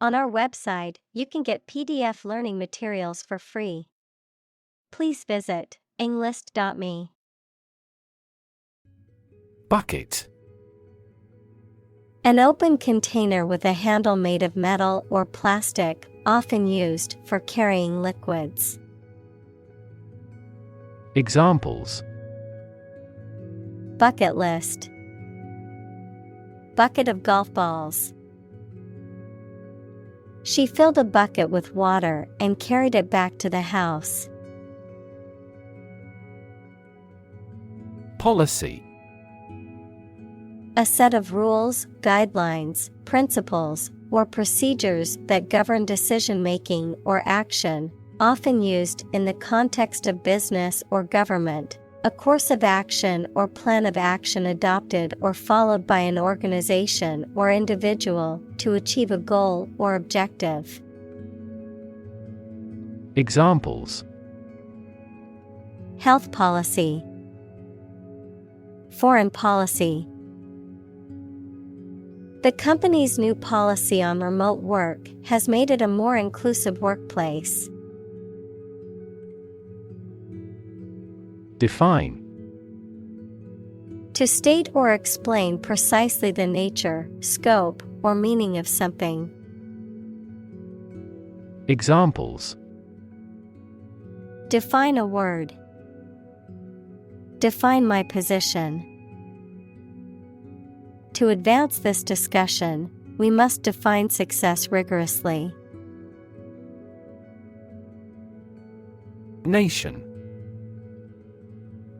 On our website, you can get PDF learning materials for free. Please visit englist.me. Bucket. An open container with a handle made of metal or plastic, often used for carrying liquids. Examples: Bucket list. Bucket of golf balls. She filled a bucket with water and carried it back to the house. Policy. A set of rules, guidelines, principles, or procedures that govern decision-making or action, often used in the context of business or government. A course of action or plan of action adopted or followed by an organization or individual to achieve a goal or objective. Examples: Health policy. Foreign policy. The company's new policy on remote work has made it a more inclusive workplace. Define. To state or explain precisely the nature, scope, or meaning of something. Examples: Define a word. Define my position. To advance this discussion, we must define success rigorously. Nation.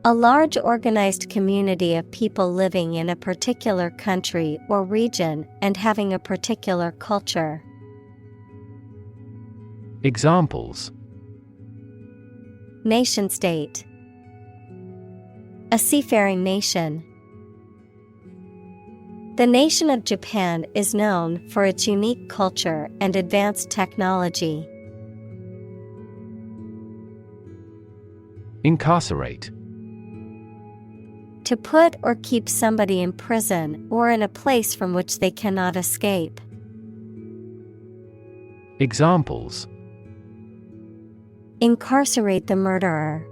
A large organized community of people living in a particular country or region and having a particular culture. Examples: Nation-state. A seafaring nation. The nation of Japan is known for its unique culture and advanced technology. Incarcerate. To put or keep somebody in prison or in a place from which they cannot escape. Examples: Incarcerate the murderer.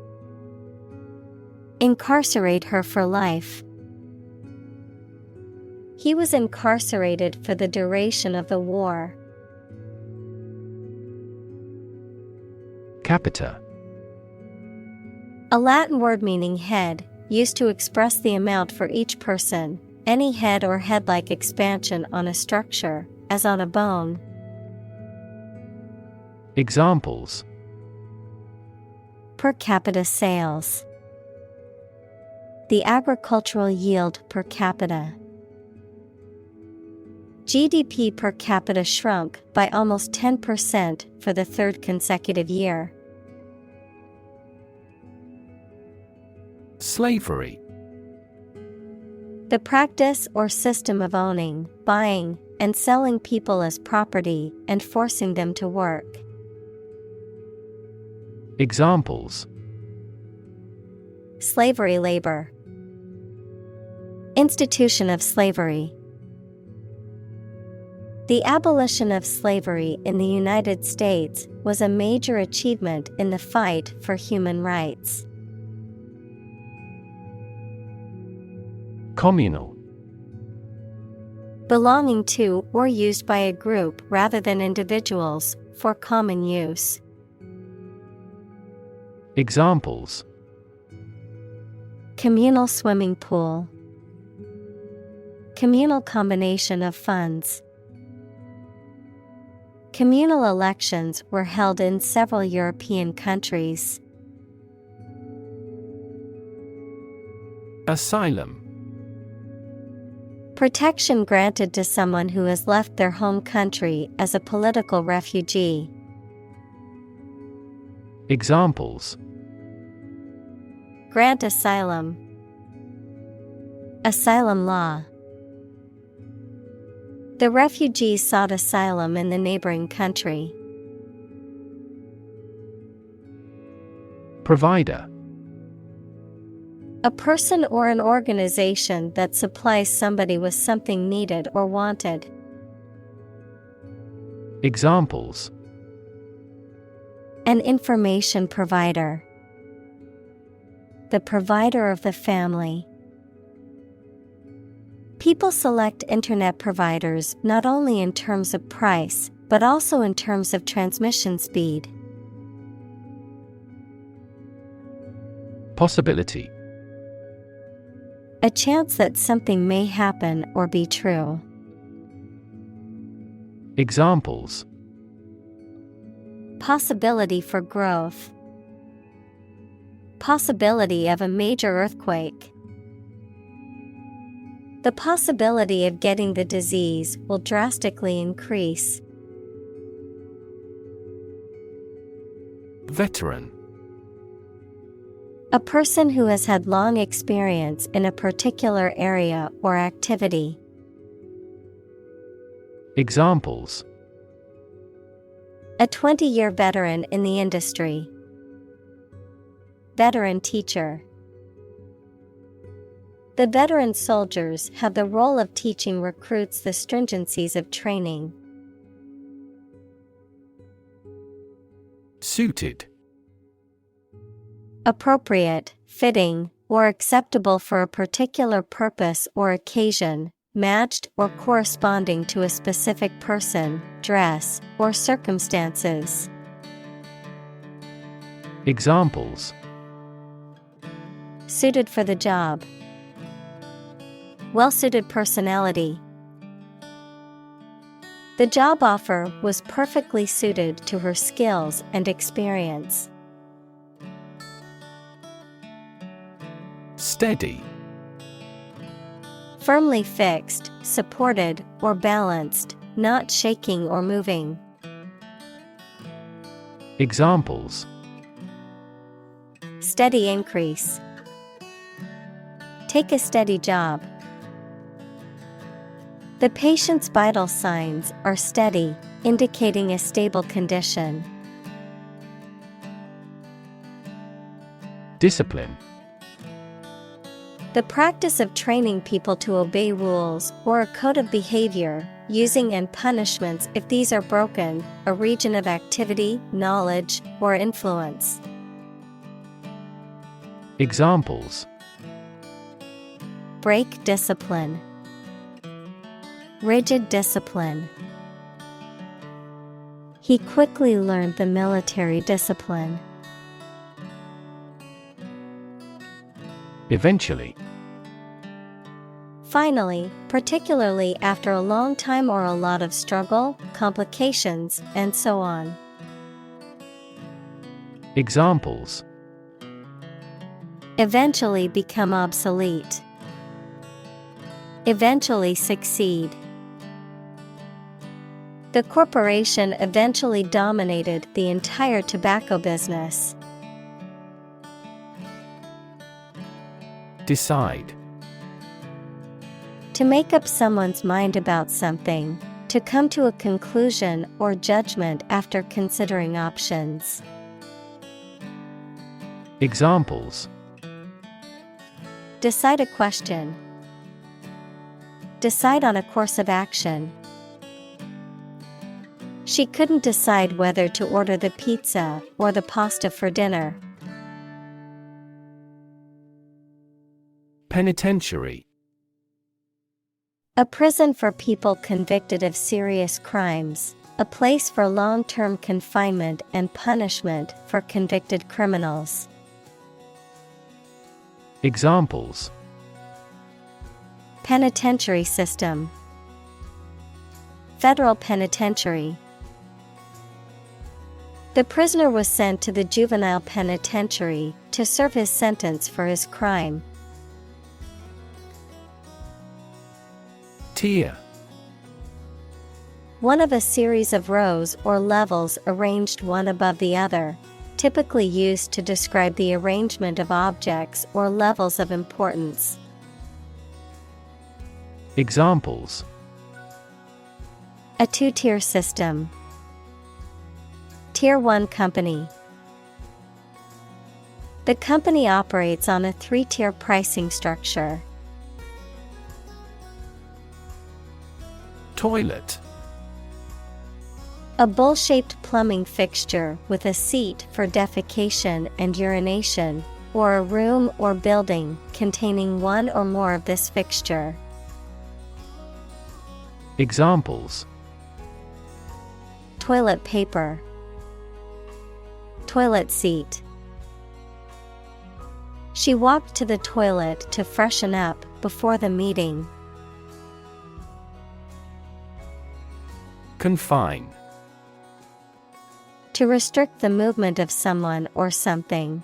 Incarcerate her for life. He was incarcerated for the duration of the war. Capita. A Latin word meaning head, used to express the amount for each person, any head or head-like expansion on a structure, as on a bone. Examples: Per capita sales. The agricultural yield per capita. GDP per capita shrunk by almost 10% for the third consecutive year. Slavery. The practice or system of owning, buying, and selling people as property and forcing them to work. Examples: Slavery labor. Institution of slavery. The abolition of slavery in the United States was a major achievement in the fight for human rights. Communal. Belonging to or used by a group rather than individuals, for common use. Examples: Communal swimming pool. Communal combination of funds. Communal elections were held in several European countries. Asylum. Protection granted to someone who has left their home country as a political refugee. Examples: Grant asylum. Asylum law. The refugees sought asylum in the neighboring country. Provider. A person or an organization that supplies somebody with something needed or wanted. Examples: an information provider, the provider of the family. People select internet providers not only in terms of price, but also in terms of transmission speed. Possibility: a chance that something may happen or be true. Examples: possibility for growth, possibility of a major earthquake. The possibility of getting the disease will drastically increase. Veteran: a person who has had long experience in a particular area or activity. Examples: a 20-year veteran in the industry. Veteran teacher. The veteran soldiers have the role of teaching recruits the stringencies of training. Suited: appropriate, fitting, or acceptable for a particular purpose or occasion, matched or corresponding to a specific person, dress, or circumstances. Examples: suited for the job. Well-suited personality. The job offer was perfectly suited to her skills and experience. Steady: firmly fixed, supported, or balanced, not shaking or moving. Examples: steady increase. Take a steady job. The patient's vital signs are steady, indicating a stable condition. Discipline: the practice of training people to obey rules or a code of behavior, using and punishments if these are broken, a region of activity, knowledge, or influence. Examples: break discipline. Rigid discipline. He quickly learned the military discipline. Eventually: finally, particularly after a long time or a lot of struggle, complications, and so on. Examples: eventually become obsolete. Eventually succeed. The corporation eventually dominated the entire tobacco business. Decide: to make up someone's mind about something, to come to a conclusion or judgment after considering options. Examples: decide a question. Decide on a course of action. She couldn't decide whether to order the pizza or the pasta for dinner. Penitentiary: a prison for people convicted of serious crimes, a place for long-term confinement and punishment for convicted criminals. Examples: penitentiary system. Federal penitentiary. The prisoner was sent to the juvenile penitentiary to serve his sentence for his crime. Tier: one of a series of rows or levels arranged one above the other, typically used to describe the arrangement of objects or levels of importance. Examples: a two-tier system. Tier 1 company. The company operates on a 3-tier pricing structure. Toilet: A bowl-shaped plumbing fixture with a seat for defecation and urination, or a room or building containing one or more of this fixture. Examples: Toilet paper, toilet seat. She walked to the toilet to freshen up before the meeting. Confine. To restrict the movement of someone or something.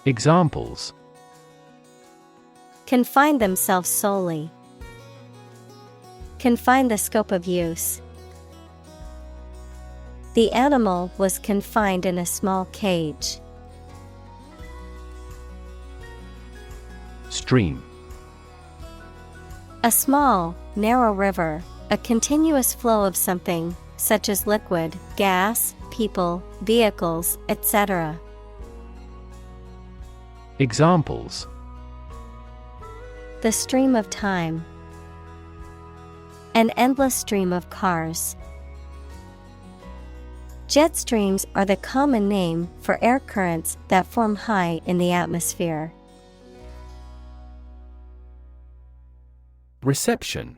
Examples: Confine themselves solely. Confine the scope of use. The animal was confined in a small cage. Stream. A small, narrow river, a continuous flow of something, such as liquid, gas, people, vehicles, etc. Examples: The stream of time. An endless stream of cars. Jet streams are the common name for air currents that form high in the atmosphere. Reception.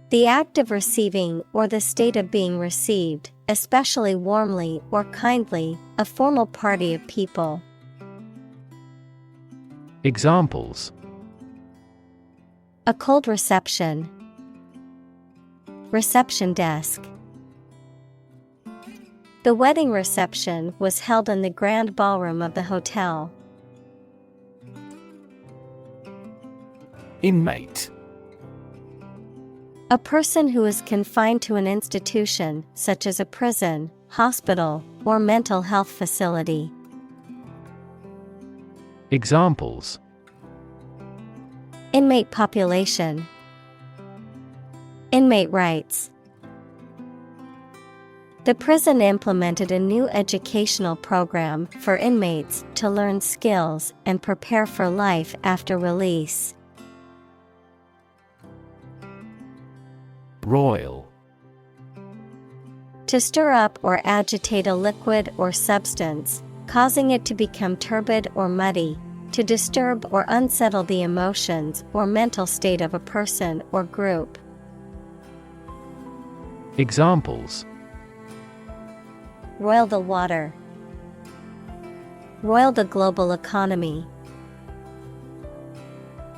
The act of receiving or the state of being received, especially warmly or kindly, a formal party of people. Examples: A cold reception. Reception desk. The wedding reception was held in the grand ballroom of the hotel. Inmate. A person who is confined to an institution, such as a prison, hospital, or mental health facility. Examples: Inmate population. Inmate rights. The prison implemented a new educational program for inmates to learn skills and prepare for life after release. Roil. To stir up or agitate a liquid or substance, causing it to become turbid or muddy, to disturb or unsettle the emotions or mental state of a person or group. Examples: Roil the water. Roil the global economy.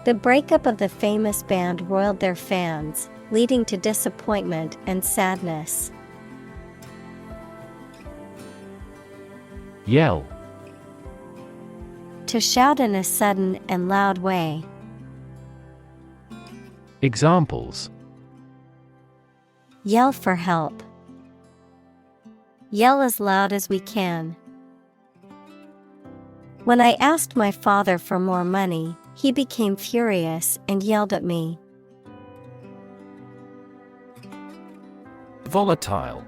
The breakup of the famous band roiled their fans, leading to disappointment and sadness. Yell. To shout in a sudden and loud way. Examples: Yell for help. Yell as loud as we can. When I asked my father for more money, he became furious and yelled at me. Volatile.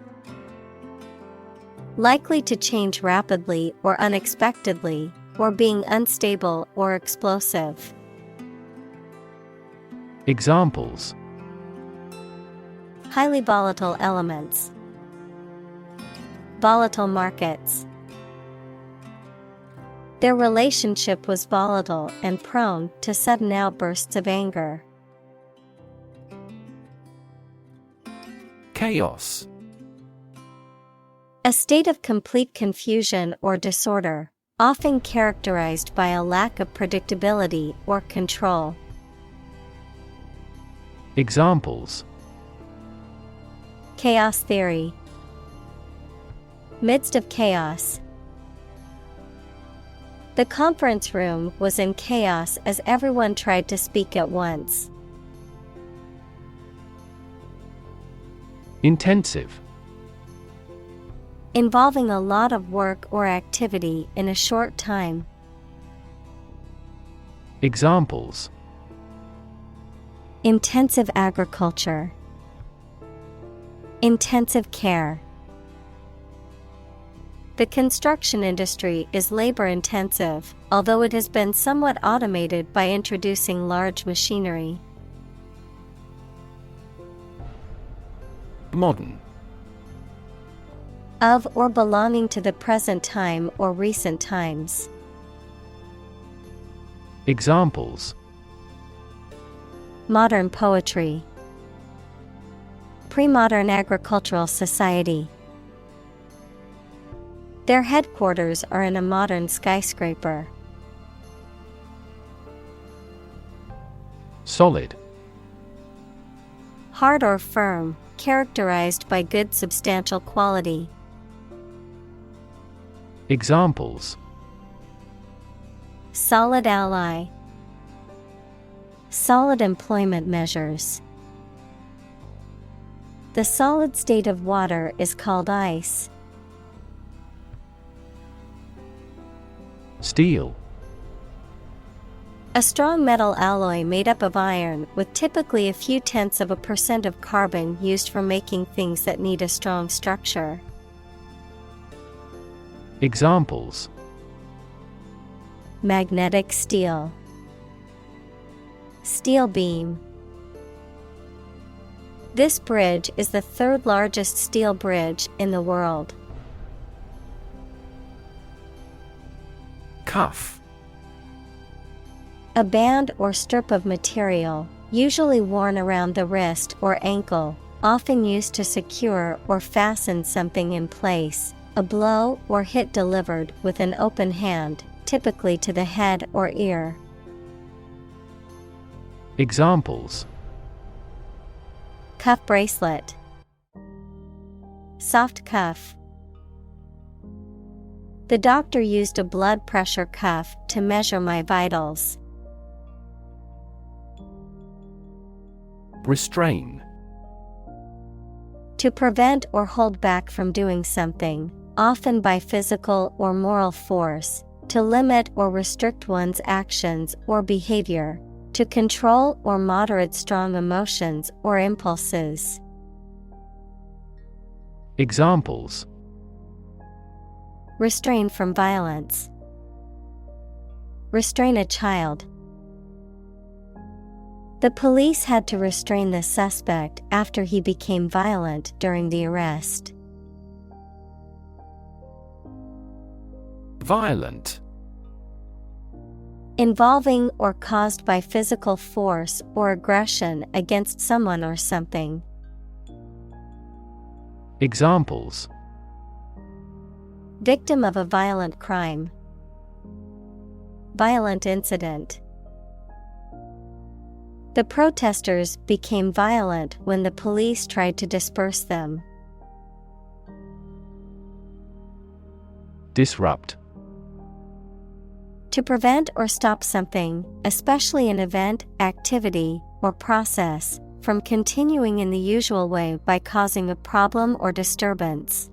Likely to change rapidly or unexpectedly, or being unstable or explosive. Examples: Highly volatile elements. Volatile markets. Their relationship was volatile and prone to sudden outbursts of anger. Chaos. A state of complete confusion or disorder, often characterized by a lack of predictability or control. Examples: Chaos theory. Midst of chaos. The conference room was in chaos as everyone tried to speak at once. Intensive. Involving a lot of work or activity in a short time. Examples: Intensive agriculture. Intensive care. The construction industry is labor-intensive, although it has been somewhat automated by introducing large machinery. Modern. Of or belonging to the present time or recent times. Examples: Modern poetry. Pre-modern agricultural society. Their headquarters are in a modern skyscraper. Solid. Hard or firm, characterized by good substantial quality. Examples: Solid ally. Solid employment measures. The solid state of water is called ice. Steel. A strong metal alloy made up of iron with typically a few tenths of a % of carbon used for making things that need a strong structure. Examples: Magnetic steel. Steel beam. This bridge is the third largest steel bridge in the world. Cuff. A band or strip of material, usually worn around the wrist or ankle, often used to secure or fasten something in place. A blow or hit delivered with an open hand, typically to the head or ear. Examples: Cuff bracelet. Soft cuff. The doctor used a blood pressure cuff to measure my vitals. Restrain. To prevent or hold back from doing something, often by physical or moral force, to limit or restrict one's actions or behavior, to control or moderate strong emotions or impulses. Examples: Restrain from violence. Restrain a child. The police had to restrain the suspect after he became violent during the arrest. Violent. Involving or caused by physical force or aggression against someone or something. Examples: Victim of a violent crime. Violent incident. The protesters became violent when the police tried to disperse them. Disrupt. To prevent or stop something, especially an event, activity, or process, from continuing in the usual way by causing a problem or disturbance.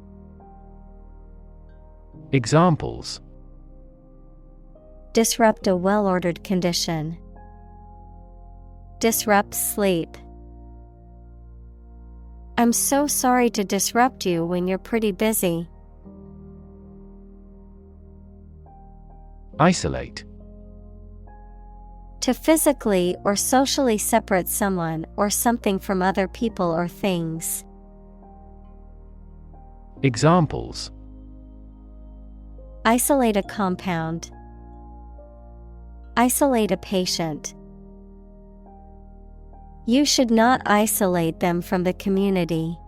Examples: Disrupt a well-ordered condition. Disrupt sleep. I'm so sorry to disrupt you when you're pretty busy. Isolate. To physically or socially separate someone or something from other people or things. Examples: Isolate a compound. Isolate a patient. You should not isolate them from the community.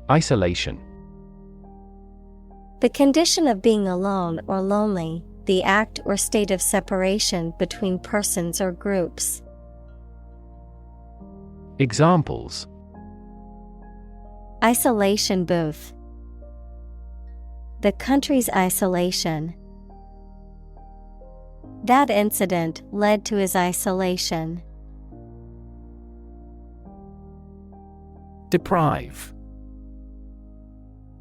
Isolation. The condition of being alone or lonely, the act or state of separation between persons or groups. Examples: Isolation booth. The country's isolation. That incident led to his isolation. Deprive.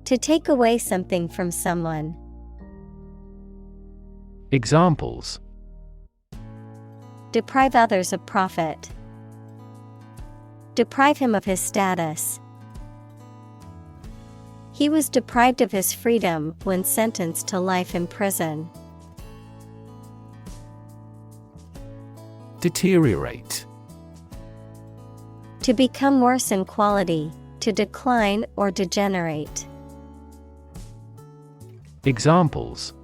To take away something from someone. Examples: Deprive others of profit. Deprive him of his status. He was deprived of his freedom when sentenced to life in prison. Deteriorate. To become worse in quality, to decline or degenerate. Examples: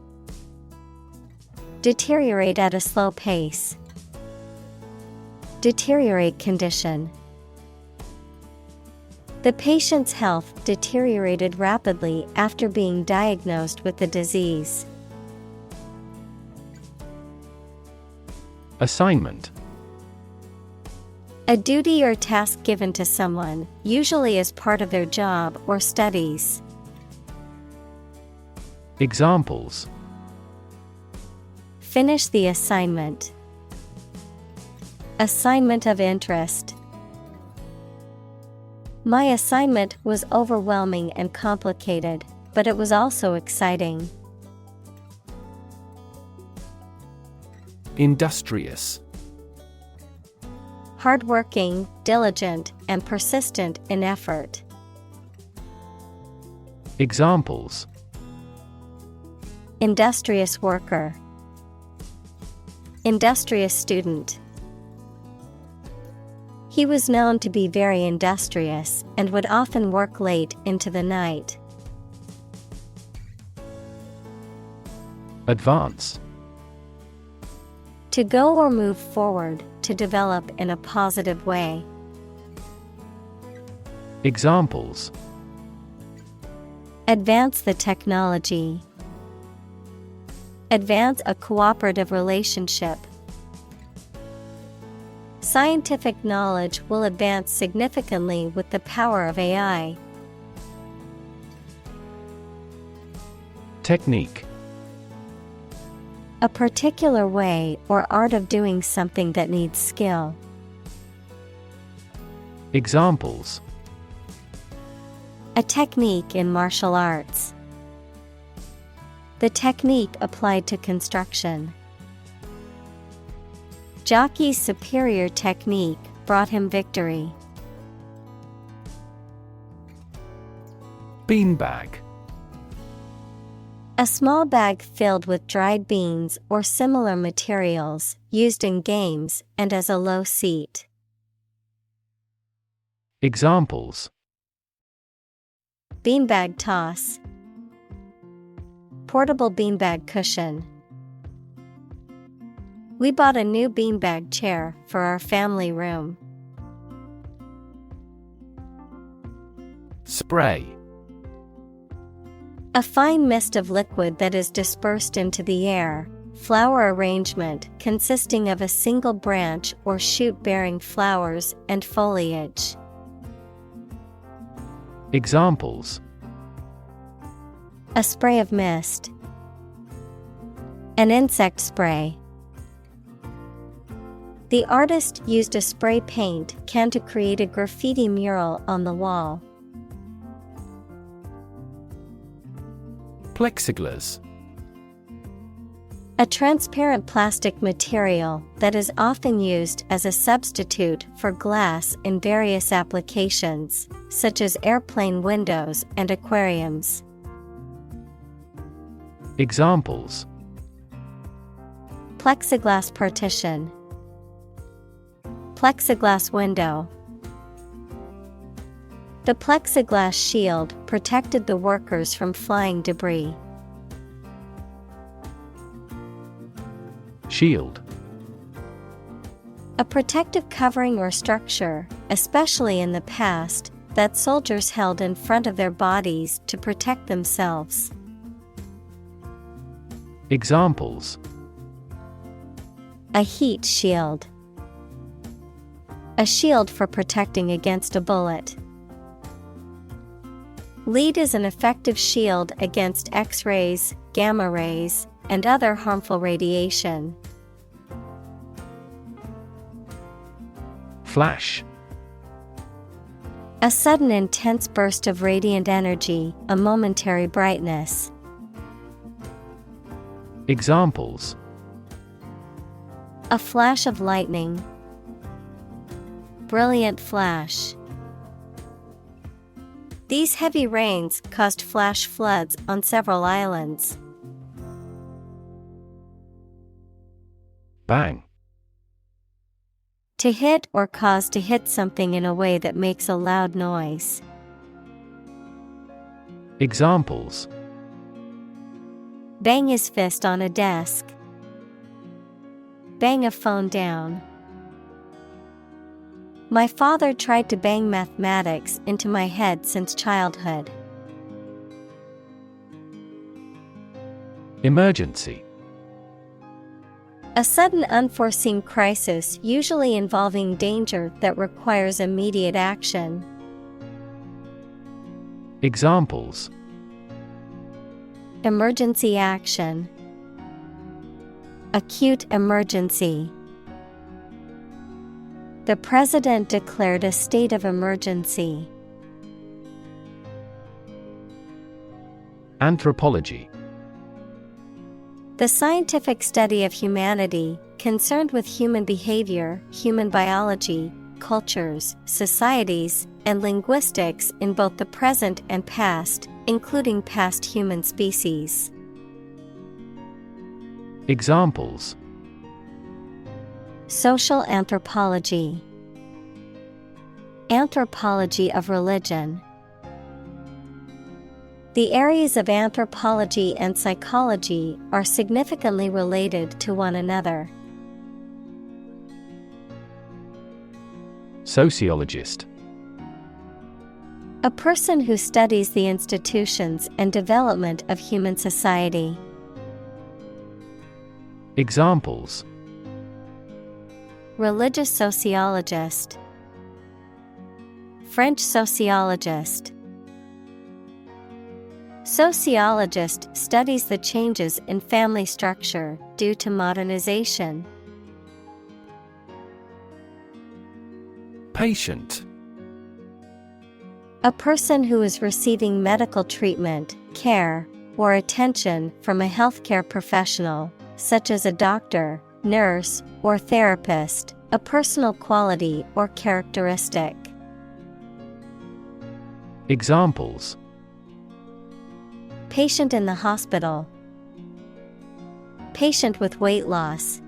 Deteriorate at a slow pace. Deteriorate condition. The patient's health deteriorated rapidly after being diagnosed with the disease. Assignment: A duty or task given to someone, usually as part of their job or studies. Examples: Finish the assignment. Assignment of interest. My assignment was overwhelming and complicated, but it was also exciting. Industrious: Hardworking, diligent, and persistent in effort. Examples: Industrious worker. Industrious student. He was known to be very industrious and would often work late into the night. Advance: To go or move forward, to develop in a positive way. Examples: Advance the technology. Advance a cooperative relationship. Scientific knowledge will advance significantly with the power of AI. Technique: A particular way or art of doing something that needs skill. Examples: A technique in martial arts. The technique applied to construction. Jockey's superior technique brought him victory. Beanbag: A small bag filled with dried beans or similar materials, used in games and as a low seat. Examples: Beanbag toss. Portable beanbag cushion. We bought a new beanbag chair for our family room. Spray: A fine mist of liquid that is dispersed into the air. Flower arrangement consisting of a single branch or shoot bearing flowers and foliage. Examples: A spray of mist. An insect spray. The artist used a spray paint can to create a graffiti mural on the wall. Plexiglass: A transparent plastic material that is often used as a substitute for glass in various applications, such as airplane windows and aquariums. Examples: Plexiglass partition. Plexiglass window. The plexiglass shield protected the workers from flying debris. Shield: A protective covering or structure, especially in the past, that soldiers held in front of their bodies to protect themselves. Examples: A heat shield. A shield for protecting against a bullet. Lead is an effective shield against X-rays, gamma rays, and other harmful radiation. Flash: A sudden intense burst of radiant energy, a momentary brightness. Examples: A flash of lightning. Brilliant flash. These heavy rains caused flash floods on several islands. Bang: To hit or cause to hit something in a way that makes a loud noise. Examples: Bang his fist on a desk. Bang a phone down. My father tried to bang mathematics into my head since childhood. Emergency. A sudden unforeseen crisis usually involving danger that requires immediate action. Examples: Emergency action. Acute emergency. The president declared a state of emergency. Anthropology. The scientific study of humanity, concerned with human behavior, human biology, cultures, societies, and linguistics in both the present and past, including past human species. Examples: Social anthropology. Anthropology of religion. The areas of anthropology and psychology are significantly related to one another. Sociologist. A person who studies the institutions and development of human society. Examples: Religious sociologist. French sociologist. Sociologist studies the changes in family structure due to modernization. Patient. A person who is receiving medical treatment, care, or attention from a healthcare professional, such as a doctor, nurse, or therapist, a personal quality or characteristic. Examples: Patient in the hospital. Patient with weight loss.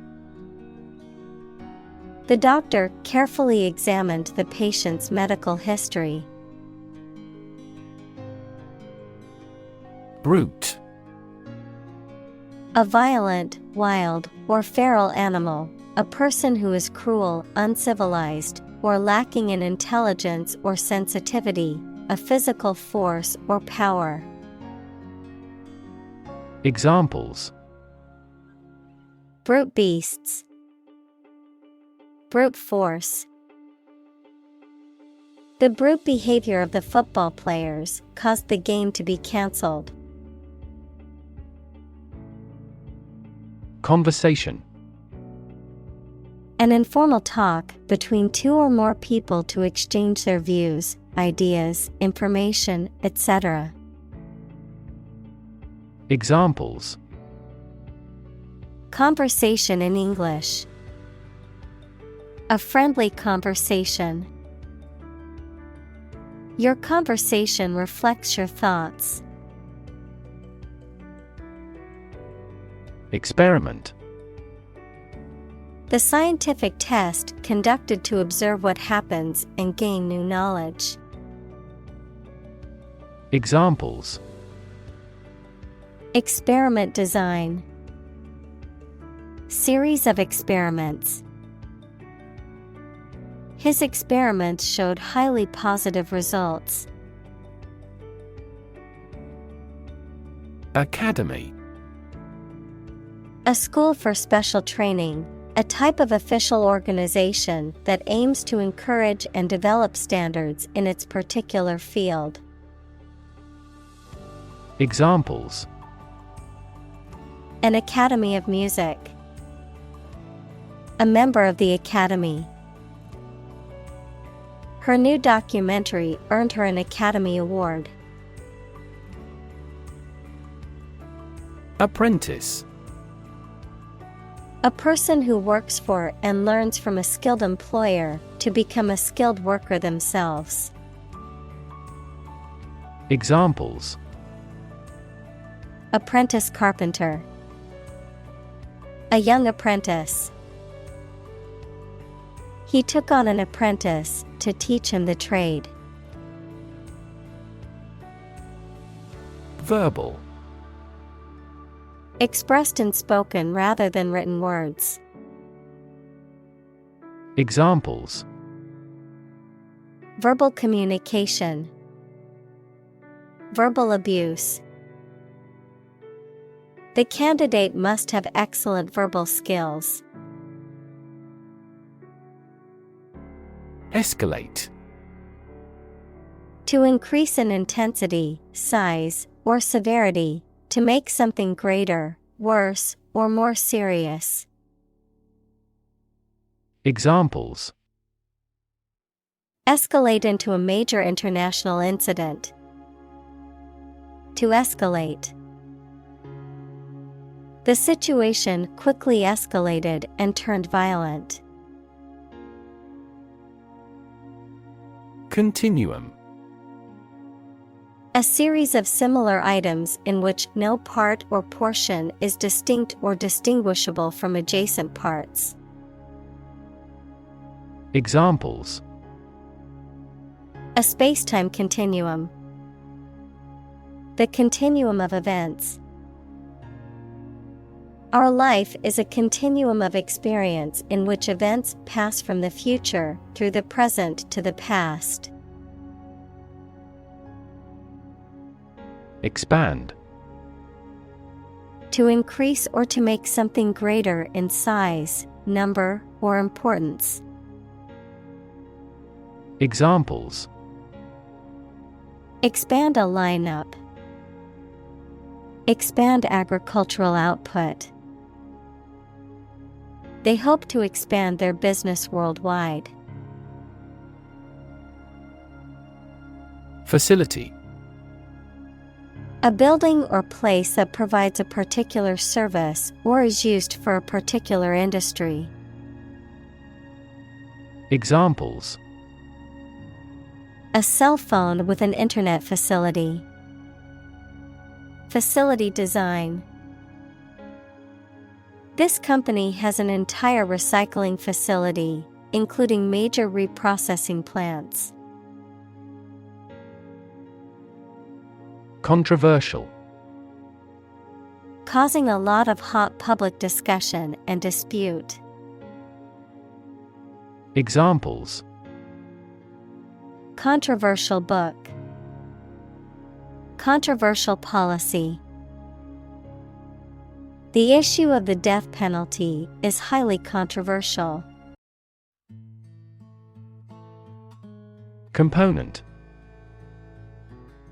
The doctor carefully examined the patient's medical history. Brute. A violent, wild, or feral animal, a person who is cruel, uncivilized, or lacking in intelligence or sensitivity, a physical force or power. Examples: Brute beasts. Brute force. The brute behavior of the football players caused the game to be cancelled. Conversation. An informal talk between two or more people to exchange their views, ideas, information, etc. Examples: Conversation in English. A friendly conversation. Your conversation reflects your thoughts. Experiment. The scientific test conducted to observe what happens and gain new knowledge. Examples: Experiment design. Series of experiments. His experiments showed highly positive results. Academy. A school for special training, a type of official organization that aims to encourage and develop standards in its particular field. Examples: An academy of music. A member of the academy. Her new documentary earned her an Academy Award. Apprentice. A person who works for and learns from a skilled employer to become a skilled worker themselves. Examples: Apprentice carpenter. A young apprentice. He took on an apprentice to teach him the trade. Verbal. Expressed in spoken rather than written words. Examples: Verbal communication. Verbal abuse. The candidate must have excellent verbal skills. Escalate. To increase in intensity, size, or severity, to make something greater, worse, or more serious. Examples: Escalate into a major international incident. To escalate. The situation quickly escalated and turned violent. Continuum. A series of similar items in which no part or portion is distinct or distinguishable from adjacent parts. Examples: A space-time continuum. The continuum of events. Our life is a continuum of experience in which events pass from the future through the present to the past. Expand. To increase or to make something greater in size, number, or importance. Examples: Expand a lineup. Expand agricultural output. They hope to expand their business worldwide. Facility. A building or place that provides a particular service or is used for a particular industry. Examples: A cell phone with an internet facility. Facility design. This company has an entire recycling facility, including major reprocessing plants. Controversial. Causing a lot of hot public discussion and dispute. Examples: Controversial book. Controversial policy. The issue of the death penalty is highly controversial. Component.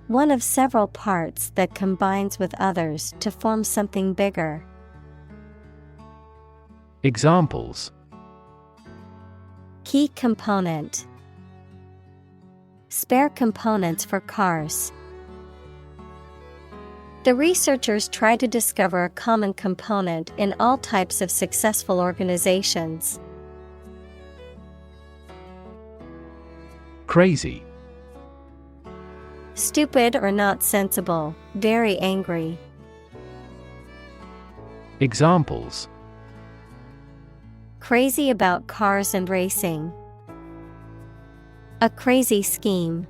One of several parts that combines with others to form something bigger. Examples: Key component. Spare components for cars. The researchers try to discover a common component in all types of successful organizations. Crazy. Stupid or not sensible, very angry. Examples: Crazy about cars and racing. A crazy scheme.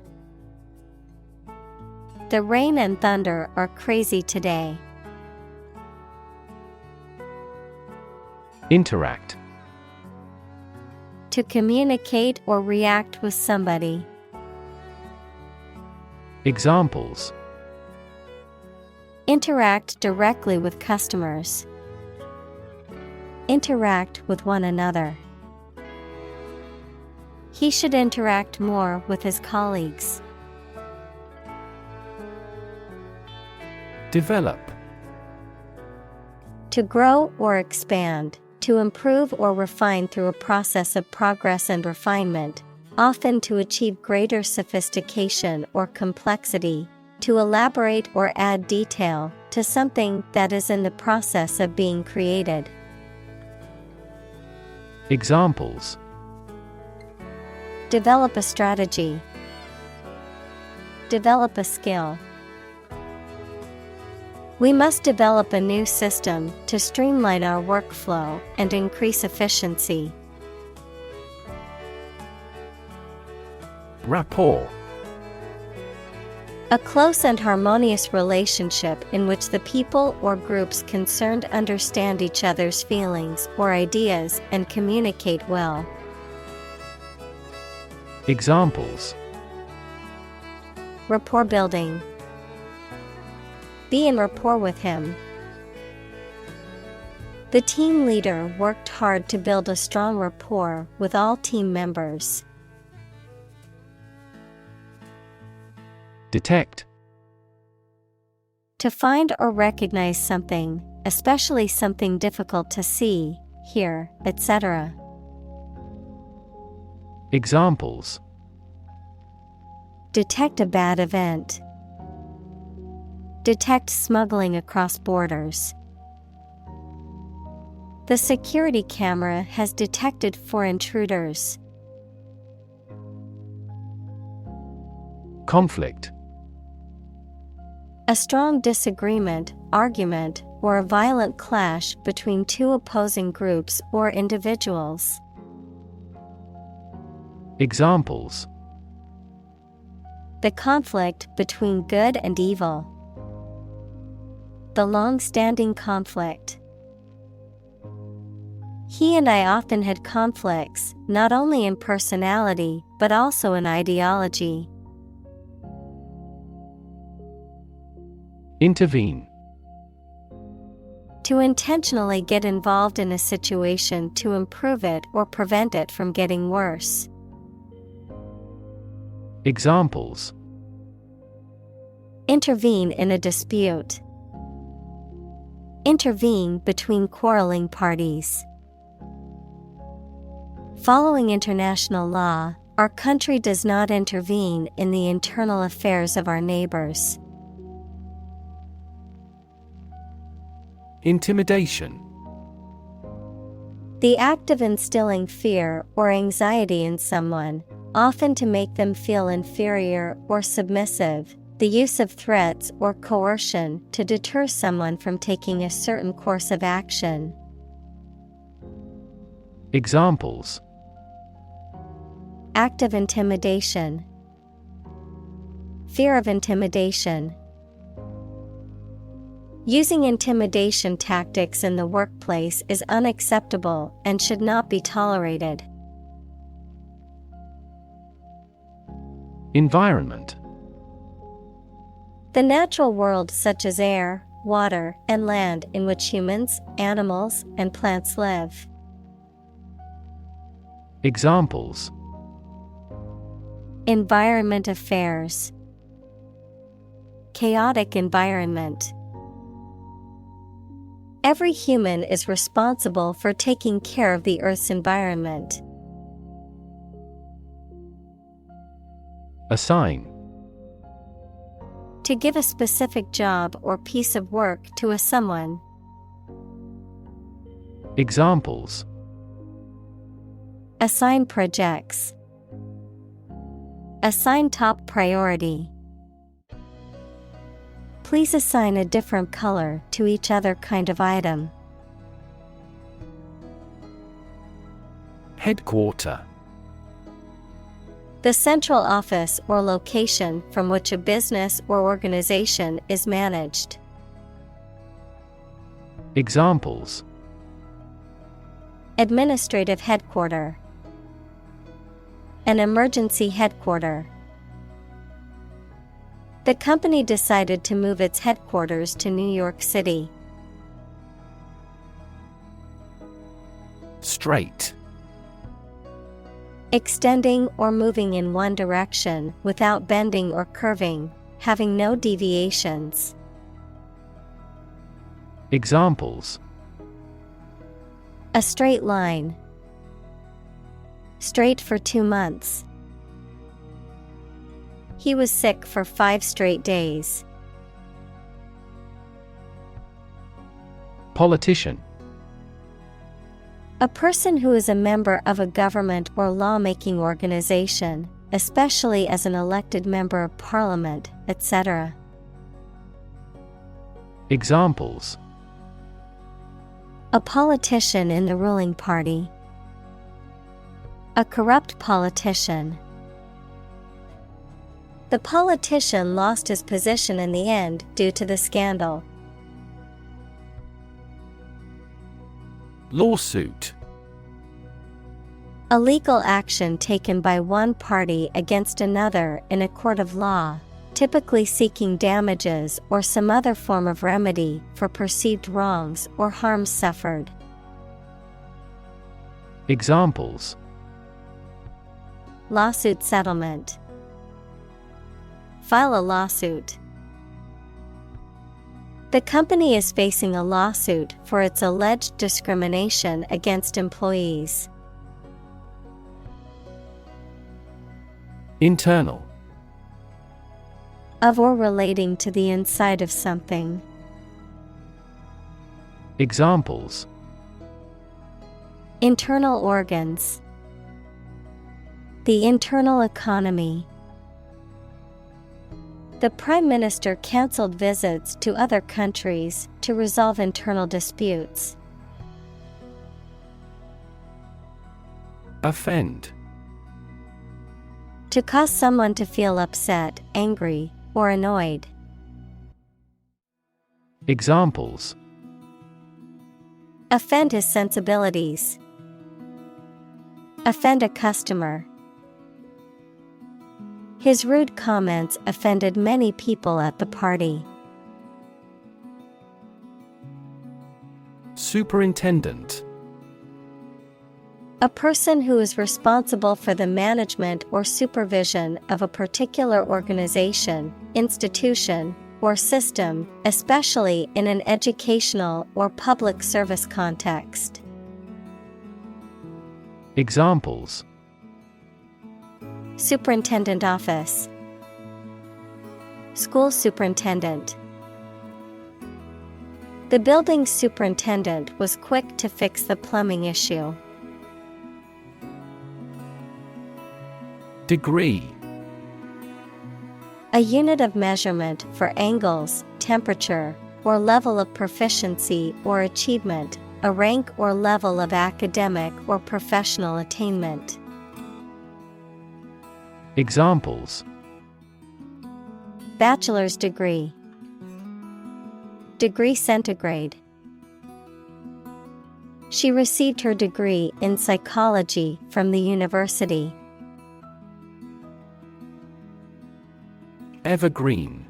The rain and thunder are crazy today. Interact. To communicate or react with somebody. Examples: Interact directly with customers. Interact with one another. He should interact more with his colleagues. Develop. To grow or expand, to improve or refine through a process of progress and refinement, often to achieve greater sophistication or complexity, to elaborate or add detail to something that is in the process of being created. Examples: Develop a strategy. Develop a skill. We must develop a new system to streamline our workflow and increase efficiency. Rapport. A close and harmonious relationship in which the people or groups concerned understand each other's feelings or ideas and communicate well. Examples: Rapport building. Be in rapport with him. The team leader worked hard to build a strong rapport with all team members. Detect. To find or recognize something, especially something difficult to see, hear, etc. Examples: Detect a bad event. Detect smuggling across borders. The security camera has detected 4 intruders. Conflict. A strong disagreement, argument, or a violent clash between 2 opposing groups or individuals. Examples: The conflict between good and evil. The long-standing conflict. He and I often had conflicts, not only in personality, but also in ideology. Intervene. To intentionally get involved in a situation to improve it or prevent it from getting worse. Examples: Intervene in a dispute. Intervene between quarreling parties. Following international law, our country does not intervene in the internal affairs of our neighbors. Intimidation. The act of instilling fear or anxiety in someone, often to make them feel inferior or submissive. The use of threats or coercion to deter someone from taking a certain course of action. Examples: Act of intimidation. Fear of intimidation. Using intimidation tactics in the workplace is unacceptable and should not be tolerated. Environment. The natural world such as air, water, and land in which humans, animals, and plants live. Examples: Environment affairs. Chaotic environment. Every human is responsible for taking care of the Earth's environment. Assign. To give a specific job or piece of work to a someone. Examples: Assign projects. Assign top priority. Please assign a different color to each other kind of item. Headquarter. The central office or location from which a business or organization is managed. Examples: Administrative headquarter. An emergency headquarter. The company decided to move its headquarters to New York City. Straight. Extending or moving in one direction without bending or curving, having no deviations. Examples: A straight line. Straight for 2 months. He was sick for 5 straight days. Politician. A person who is a member of a government or lawmaking organization, especially as an elected member of parliament, etc. Examples: A politician in the ruling party. A corrupt politician. The politician lost his position in the end due to the scandal. Lawsuit. A legal action taken by one party against another in a court of law, typically seeking damages or some other form of remedy for perceived wrongs or harms suffered. Examples: Lawsuit settlement. File a lawsuit. The company is facing a lawsuit for its alleged discrimination against employees. Internal. Of or relating to the inside of something. Examples: Internal organs. The internal economy. The Prime Minister cancelled visits to other countries to resolve internal disputes. Offend. To cause someone to feel upset, angry, or annoyed. Examples: Offend his sensibilities. Offend a customer. His rude comments offended many people at the party. Superintendent. A person who is responsible for the management or supervision of a particular organization, institution, or system, especially in an educational or public service context. Examples: Superintendent office. School superintendent. The building superintendent was quick to fix the plumbing issue. Degree. A unit of measurement for angles, temperature, or level of proficiency or achievement, a rank or level of academic or professional attainment. Examples: Bachelor's degree. Degree centigrade. She received her degree in psychology from the university. Evergreen.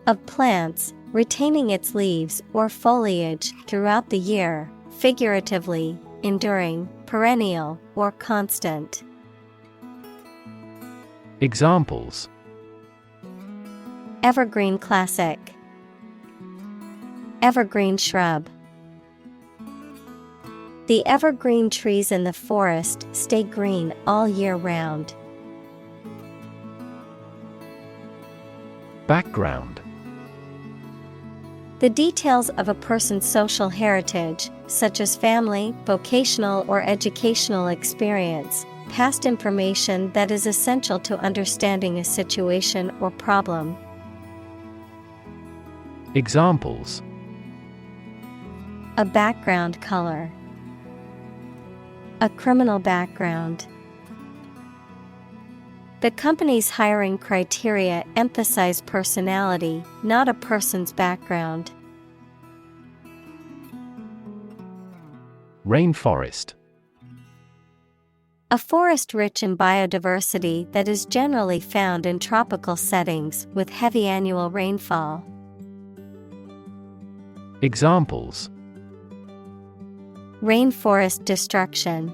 Of plants, retaining its leaves or foliage throughout the year, figuratively, enduring, perennial, or constant. Examples: Evergreen classic. Evergreen shrub. The evergreen trees in the forest stay green all year round. Background. The details of a person's social heritage, such as family, vocational or educational experience, past information that is essential to understanding a situation or problem. Examples: A background color. A criminal background. The company's hiring criteria emphasize personality, not a person's background. Rainforest. A forest rich in biodiversity that is generally found in tropical settings with heavy annual rainfall. Examples: Rainforest destruction.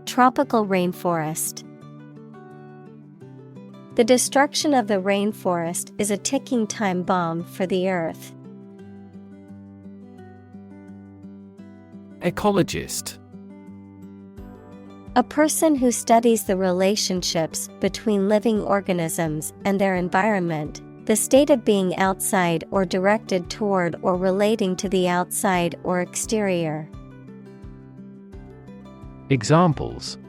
Tropical rainforest. The destruction of the rainforest is a ticking time bomb for the earth. Ecologist. A person who studies the relationships between living organisms and their environment, the state of being outside or directed toward or relating to the outside or exterior. Examples: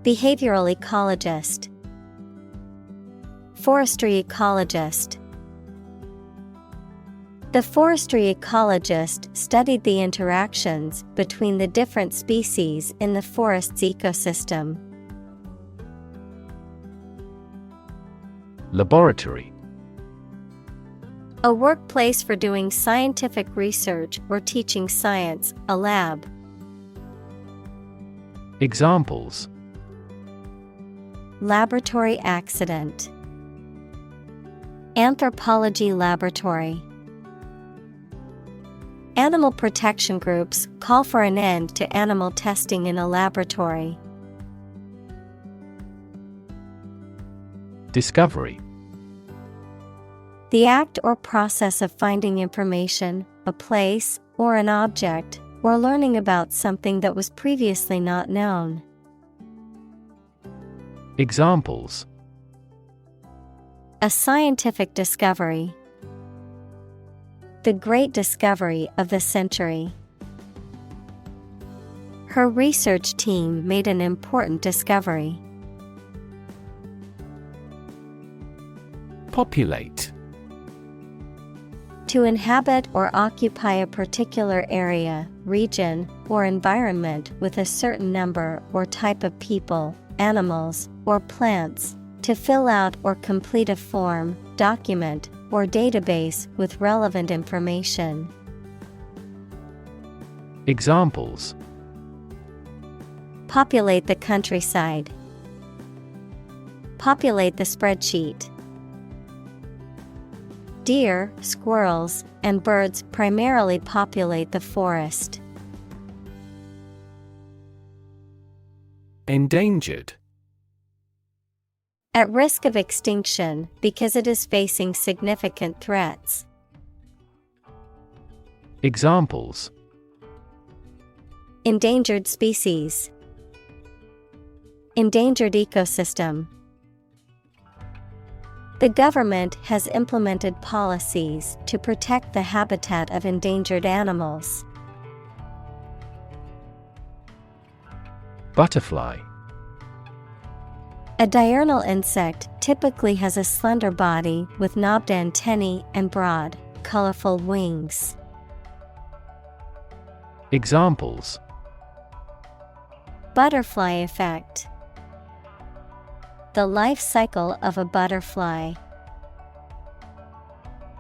Behavioral ecologist. Forestry ecologist. The forestry ecologist studied the interactions between the different species in the forest's ecosystem. Laboratory. A workplace for doing scientific research or teaching science, a lab. Examples: Laboratory accident. Anthropology laboratory. Animal protection groups call for an end to animal testing in a laboratory. Discovery. The act or process of finding information, a place, or an object, or learning about something that was previously not known. Examples: A scientific discovery. The great discovery of the century. Her research team made an important discovery. Populate. To inhabit or occupy a particular area, region, or environment with a certain number or type of people, animals, or plants. To fill out or complete a form, document, or database with relevant information. Examples: Populate the countryside. Populate the spreadsheet. Deer, squirrels, and birds primarily populate the forest. Endangered. At risk of extinction because it is facing significant threats. Examples: Endangered species. Endangered ecosystem. The government has implemented policies to protect the habitat of endangered animals. Butterfly. A diurnal insect typically has a slender body with knobbed antennae and broad, colorful wings. Examples: Butterfly effect. The life cycle of a butterfly.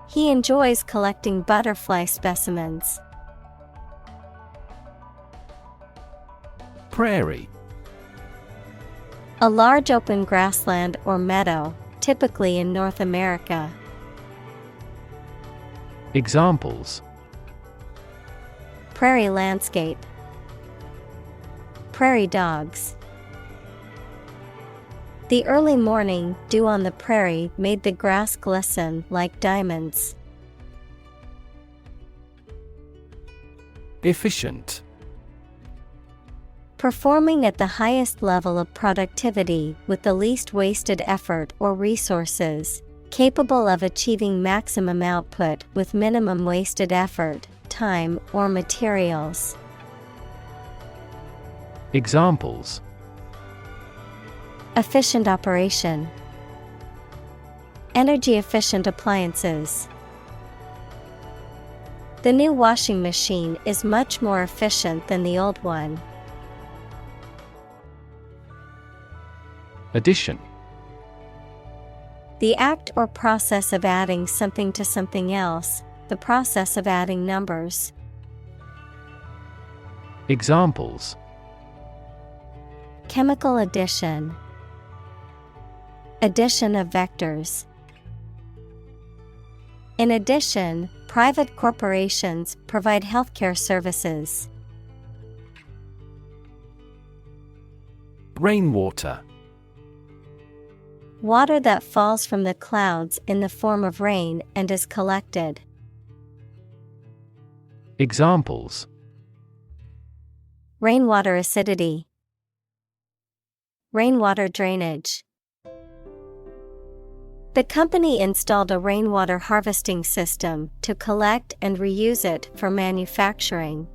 He enjoys collecting butterfly specimens. Prairie. A large open grassland or meadow, typically in North America. Examples: Prairie landscape. Prairie dogs. The early morning dew on the prairie made the grass glisten like diamonds. Efficient. Performing at the highest level of productivity with the least wasted effort or resources, capable of achieving maximum output with minimum wasted effort, time, or materials. Examples: Efficient operation. Energy efficient appliances. The new washing machine is much more efficient than the old one. Addition. The act or process of adding something to something else, the process of adding numbers. Examples: Chemical addition. Addition of vectors. In addition, private corporations provide healthcare services. Rainwater. Water that falls from the clouds in the form of rain and is collected. Examples: Rainwater acidity. Rainwater drainage. The company installed a rainwater harvesting system to collect and reuse it for manufacturing.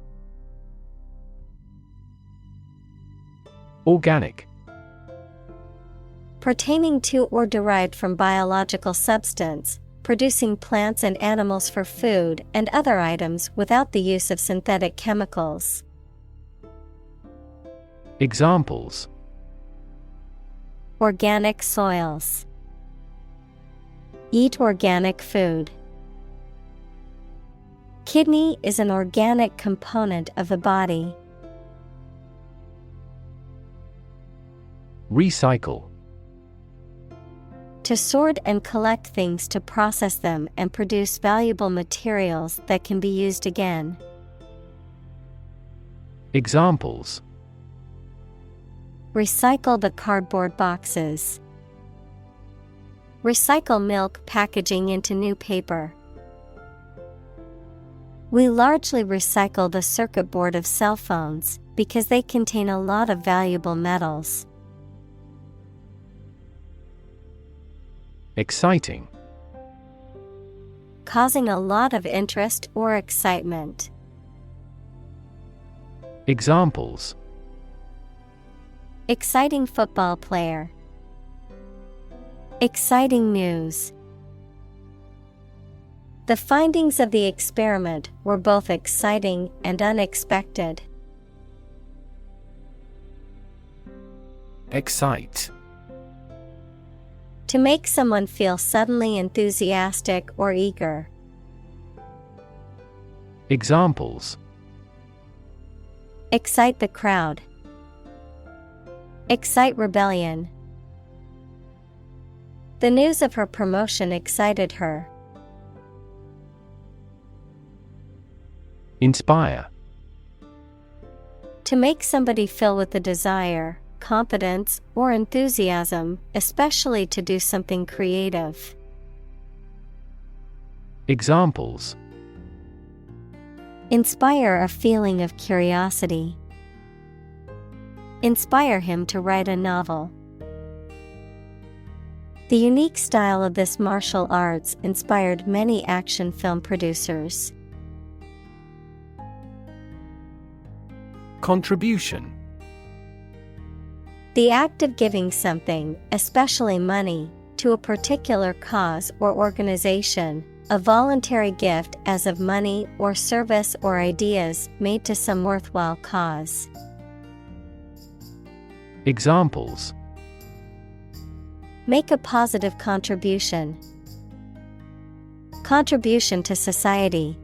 Organic. Pertaining to or derived from biological substance, producing plants and animals for food and other items without the use of synthetic chemicals. Examples: Organic soils. Eat organic food. Kidney is an organic component of the body. Recycle. To sort and collect things to process them and produce valuable materials that can be used again. Examples: Recycle the cardboard boxes. Recycle milk packaging into new paper. We largely recycle the circuit board of cell phones because they contain a lot of valuable metals. Exciting. Causing a lot of interest or excitement. Examples: Exciting football player. Exciting news. The findings of the experiment were both exciting and unexpected. Excite. To make someone feel suddenly enthusiastic or eager. Examples: Excite the crowd. Excite rebellion. The news of her promotion excited her. Inspire. To make somebody feel with the desire, confidence, or enthusiasm, especially to do something creative. Examples: Inspire a feeling of curiosity. Inspire him to write a novel. The unique style of this martial arts inspired many action film producers. Contribution. The act of giving something, especially money, to a particular cause or organization, a voluntary gift as of money or service or ideas made to some worthwhile cause. Examples: Make a positive contribution. Contribution to society.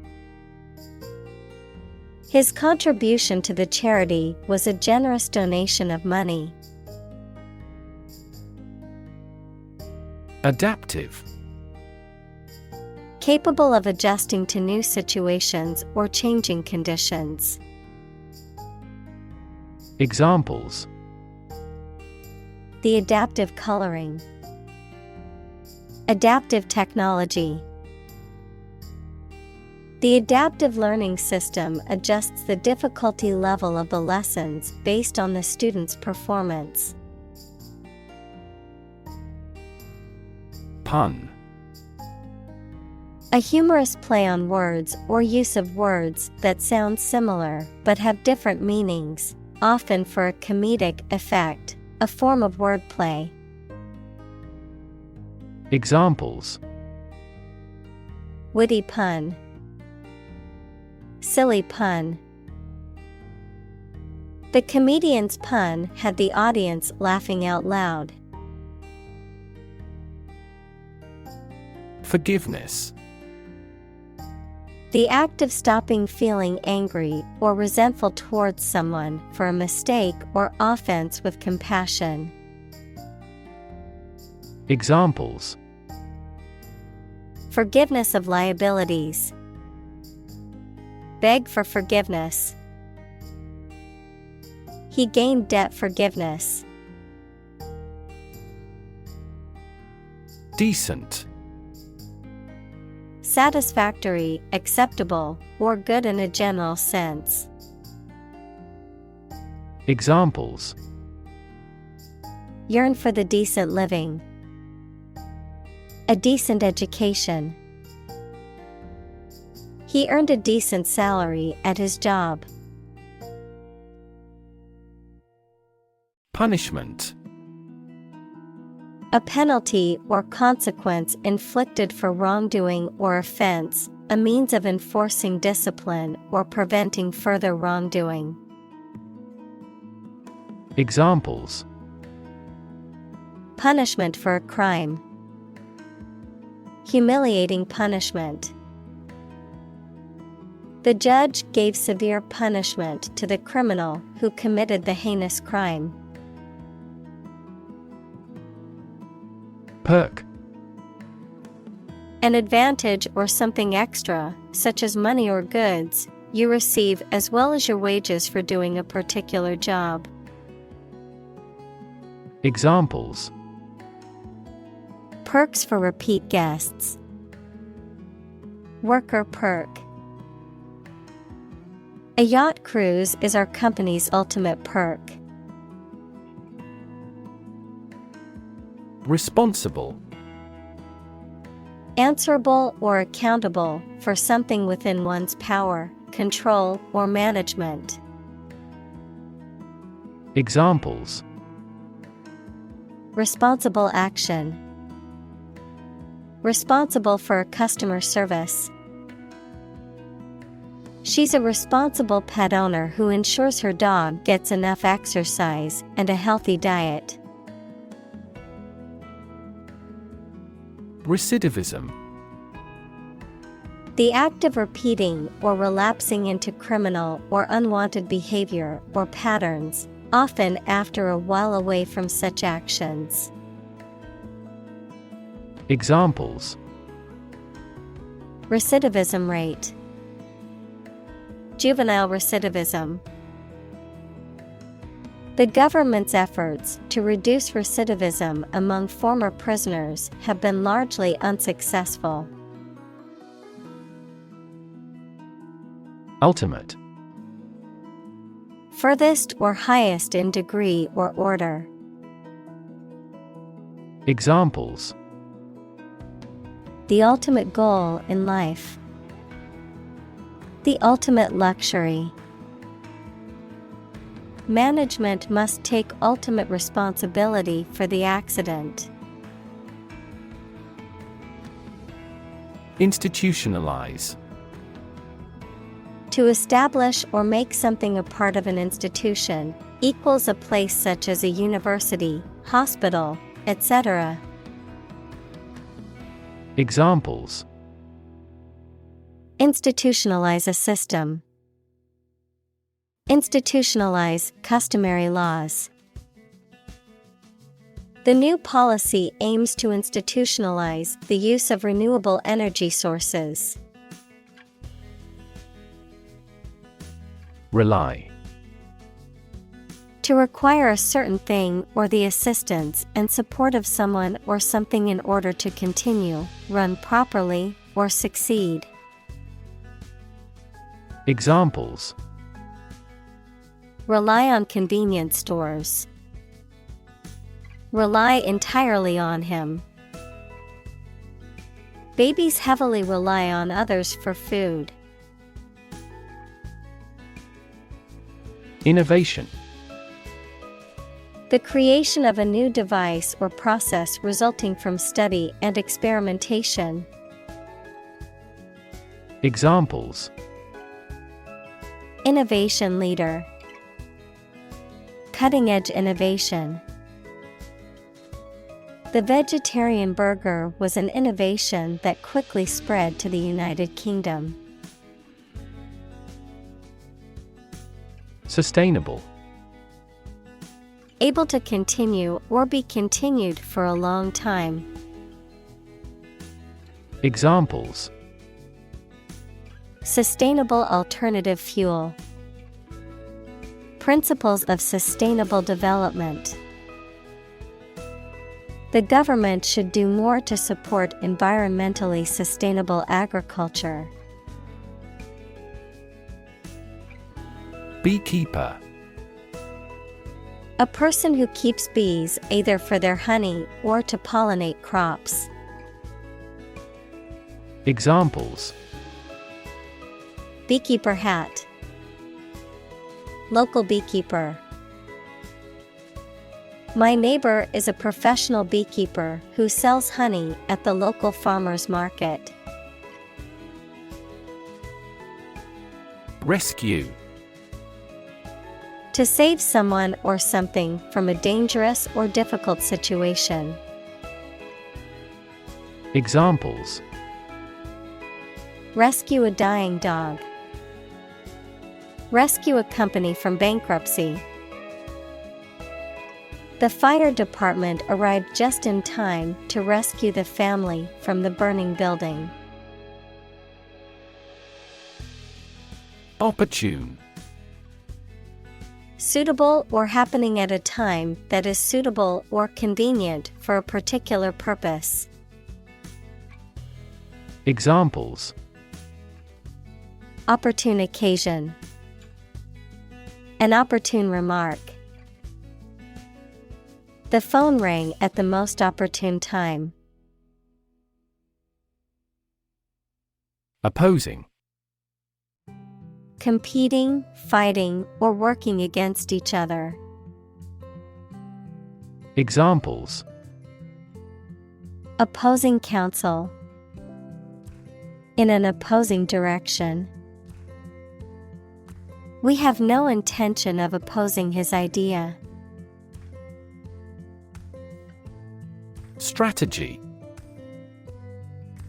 His contribution to the charity was a generous donation of money. Adaptive. Capable of adjusting to new situations or changing conditions. Examples: The adaptive coloring. Adaptive technology. The adaptive learning system adjusts the difficulty level of the lessons based on the student's performance. Pun. A humorous play on words or use of words that sound similar but have different meanings, often for a comedic effect, a form of wordplay. Examples: Witty pun. Silly pun. The comedian's pun had the audience laughing out loud. Forgiveness. The act of stopping feeling angry or resentful towards someone for a mistake or offense with compassion. Examples: Forgiveness of liabilities. Beg for forgiveness. He gained debt forgiveness. Decent. Satisfactory, acceptable, or good in a general sense. Examples: Yearn for the decent living. A decent education. He earned a decent salary at his job. Punishment. A penalty or consequence inflicted for wrongdoing or offense, a means of enforcing discipline or preventing further wrongdoing. Examples: Punishment for a crime. Humiliating punishment. The judge gave severe punishment to the criminal who committed the heinous crime. Perk. An advantage or something extra, such as money or goods, you receive as well as your wages for doing a particular job. Examples: Perks for repeat guests. Worker perk. A yacht cruise is our company's ultimate perk. Responsible. Answerable or accountable for something within one's power, control, or management. Examples: Responsible action. Responsible for customer service. She's a responsible pet owner who ensures her dog gets enough exercise and a healthy diet. Recidivism. The act of repeating or relapsing into criminal or unwanted behavior or patterns, often after a while away from such actions. Examples: Recidivism rate. Juvenile recidivism. The government's efforts to reduce recidivism among former prisoners have been largely unsuccessful. Ultimate. Furthest or highest in degree or order. Examples: The ultimate goal in life. The ultimate luxury. Management must take ultimate responsibility for the accident. Institutionalize. To establish or make something a part of an institution, equals a place such as a university, hospital, etc. Examples: Institutionalize a system. Institutionalize customary laws. The new policy aims to institutionalize the use of renewable energy sources. Rely. To require a certain thing or the assistance and support of someone or something in order to continue, run properly, or succeed. Examples: Rely on convenience stores. Rely entirely on him. Babies heavily rely on others for food. Innovation. The creation of a new device or process resulting from study and experimentation. Examples: Innovation leader. Cutting-edge innovation. The vegetarian burger was an innovation that quickly spread to the United Kingdom. Sustainable. Able to continue or be continued for a long time. Examples: Sustainable alternative fuel. Principles of sustainable development. The government should do more to support environmentally sustainable agriculture. Beekeeper. A person who keeps bees either for their honey or to pollinate crops. Examples: Beekeeper hat. Local beekeeper. My neighbor is a professional beekeeper who sells honey at the local farmers market. Rescue. To save someone or something from a dangerous or difficult situation. Examples: Rescue a dying dog. Rescue a company from bankruptcy. The fire department arrived just in time to rescue the family from the burning building. Opportune. Suitable or happening at a time that is suitable or convenient for a particular purpose. Examples: Opportune occasion. An opportune remark. The phone rang at the most opportune time. Opposing. Competing, fighting, or working against each other. Examples: Opposing counsel. In an opposing direction. We have no intention of opposing his idea. Strategy.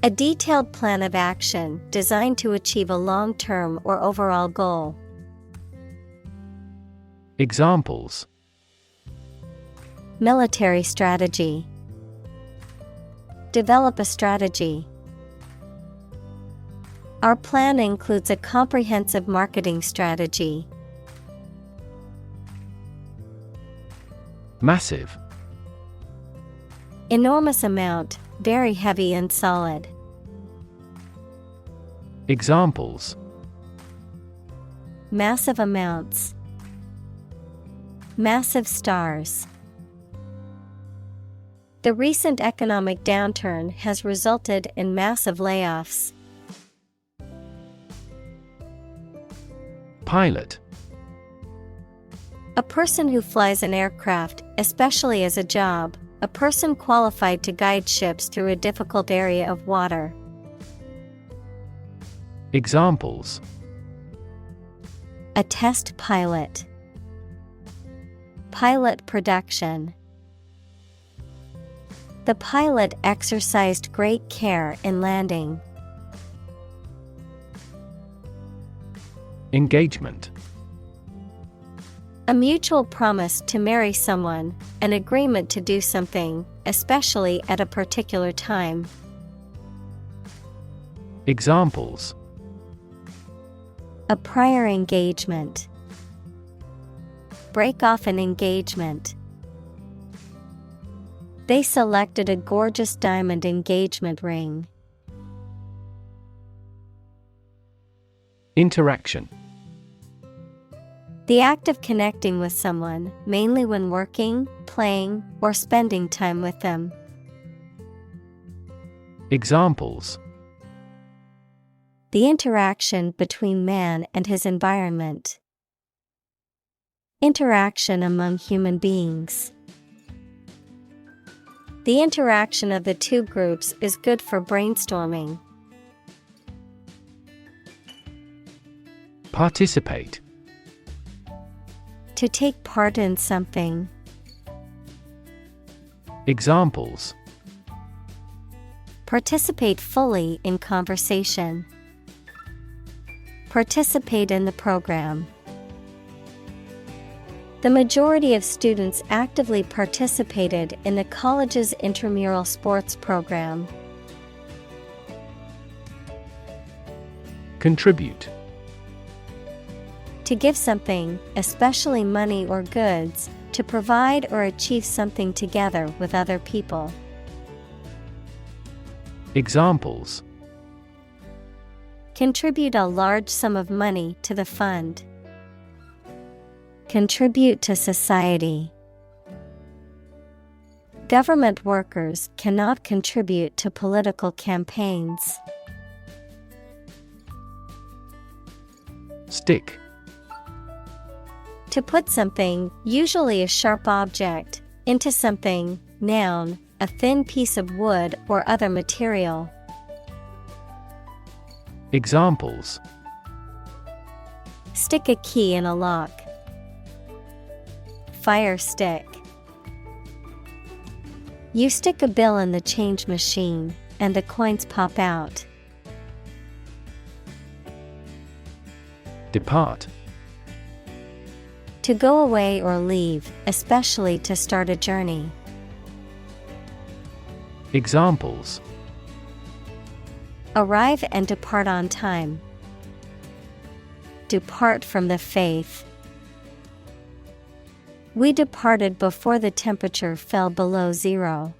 A detailed plan of action designed to achieve a long-term or overall goal. Examples: Military strategy. Develop a strategy. Our plan includes a comprehensive marketing strategy. Massive. Enormous amount, very heavy and solid. Examples: Massive amounts. Massive stars. The recent economic downturn has resulted in massive layoffs. Pilot. A person who flies an aircraft, especially as a job, a person qualified to guide ships through a difficult area of water. Examples: A test pilot. Pilot production. The pilot exercised great care in landing. Engagement. A mutual promise to marry someone, an agreement to do something, especially at a particular time. Examples: A prior engagement. Break off an engagement. They selected a gorgeous diamond engagement ring. Interaction. The act of connecting with someone, mainly when working, playing, or spending time with them. Examples: The interaction between man and his environment. Interaction among human beings. The interaction of the two groups is good for brainstorming. Participate. To take part in something. Examples: Participate fully in conversation. Participate in the program. The majority of students actively participated in the college's intramural sports program. Contribute. To give something, especially money or goods, to provide or achieve something together with other people. Examples: Contribute a large sum of money to the fund. Contribute to society. Government workers cannot contribute to political campaigns. Stick. To put something, usually a sharp object, into something, noun, a thin piece of wood or other material. Examples: Stick a key in a lock. Fire stick. You stick a bill in the change machine, and the coins pop out. Depart. To go away or leave, especially to start a journey. Examples: Arrive and depart on time. Depart from the faith. We departed before the temperature fell below 0.